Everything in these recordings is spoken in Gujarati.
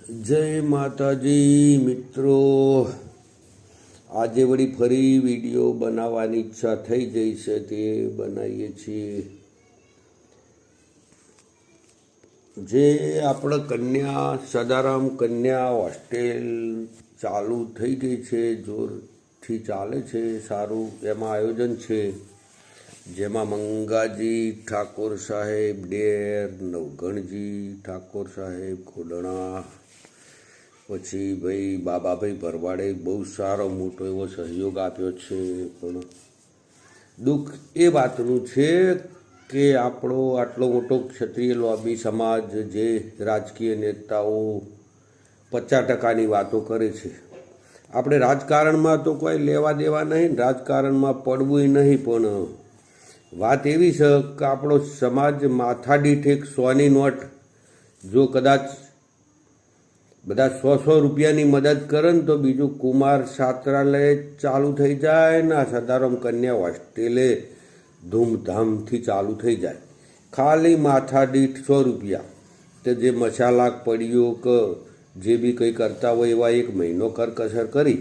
જય માતાજી મિત્રો, આજે વળી ફરી વિડીયો બનાવવાની ઈચ્છા થઈ ગઈ છે તે બનાવીએ છીએ. જે આપણે કન્યા સદારામ કન્યા હોસ્ટેલ ચાલુ થઈ ગઈ છે, જોરથી ચાલે છે, સારું એમાં આયોજન છે. જેમાં મંગાજી ઠાકોર સાહેબ ડેર, નવઘણજી ઠાકોર સાહેબ ખોડણા, પછી ભાઈ બાબાભાઈ ભરવાડે બહુ સારો મોટો એવો સહયોગ આપ્યો છે. પણ દુઃખ એ વાતનું છે કે આપણો આટલો મોટો ક્ષત્રિય લોબી સમાજ, જે રાજકીય નેતાઓ 50% વાતો કરે છે, આપણે રાજકારણમાં તો કોઈ લેવા દેવા નહીં, રાજકારણમાં પડવું નહીં. પણ વાત એવી છે કે આપણો સમાજ માથાદીઠ એક 100ની નોટ જો કદાચ બધા 100 રૂપિયાની મદદ કરે ને તો બીજું કુમાર છાત્રાલય ચાલુ થઈ જાય ને સદારામ કન્યા હોસ્ટેલે ધૂમધામથી ચાલુ થઈ જાય. ખાલી માથાદીઠ 100 રૂપિયા, તે જે મસાલા પડીઓ કે જે બી કંઈ કરતા હોય એવા એક મહિનો કરકસર કરી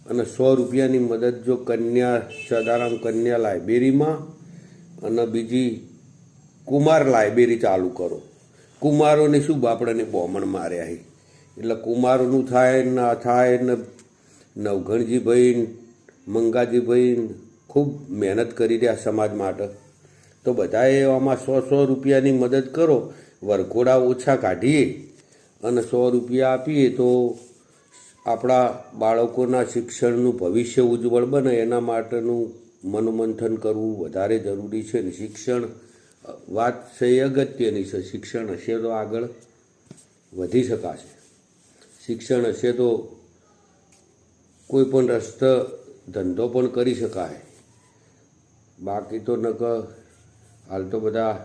અને 100 રૂપિયાની મદદ જો કન્યા સદારામ કન્યા લાઇબ્રેરીમાં અને બીજી કુમાર લાઇબ્રેરી ચાલુ કરો. કુમારોને શું બાપડાને બોમણ માર્યા છે, એટલે કુમારોનું થાય ના થાય ને નવઘણજીભાઈ મંગાજીભાઈ ખૂબ મહેનત કરી રહ્યા સમાજ માટે. તો બધાએ આમાં 100 રૂપિયાની મદદ કરો, વરઘોડા ઓછા કાઢીએ અને 100 રૂપિયા આપીએ તો આપણા બાળકોના શિક્ષણનું ભવિષ્ય ઉજ્જવળ બને. એના માટેનું મનોમંથન કરવું વધારે જરૂરી છે. ને શિક્ષણ વાત છે એ અગત્યની છે. શિક્ષણ હશે તો આગળ વધી શકાશે. શિક્ષણ હશે તો કોઈ પણ રસ્તે ધંધો પણ કરી શકાય. બાકી તો નકર હાલ તો બધા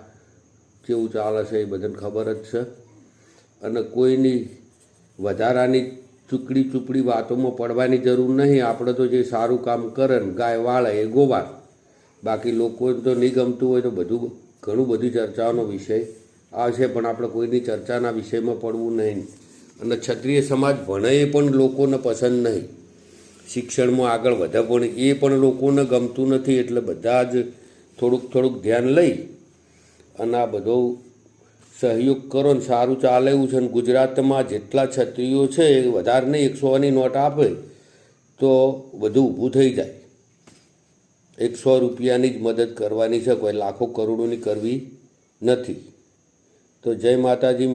કેવું ચાલે છે એ બધાને ખબર જ છે. અને કોઈની વધારાની ચૂપડી વાતોમાં પડવાની જરૂર નહીં. આપણે તો જે સારું કામ કરે ને ગાય વાળે એ ગોવાર. બાકી લોકોને તો નહીં ગમતું હોય તો ઘણું બધી ચર્ચાનો વિષય આવશે, પણ આપણે કોઈની ચર્ચાના વિષયમાં પડવું નહીં. અને ક્ષત્રિય સમાજ ભણે એ પણ લોકોને પસંદ નહીં, શિક્ષણમાં આગળ વધે પણ એ પણ લોકોને ગમતું નથી. એટલે બધા જ થોડુંક ધ્યાન લઈ અને આ બધો સહયોગ કરો ને સારું ચાલે એવું છે. ને ગુજરાતમાં જેટલા ક્ષત્રિયો છે એ વધારે નહીં 100ની નોટ આપે તો બધું ઊભું થઈ જાય. 100 રૂપિયાની જ મદદ કરવાની છે, કોઈ લાખો કરોડોની કરવી નથી. તો જય માતાજી.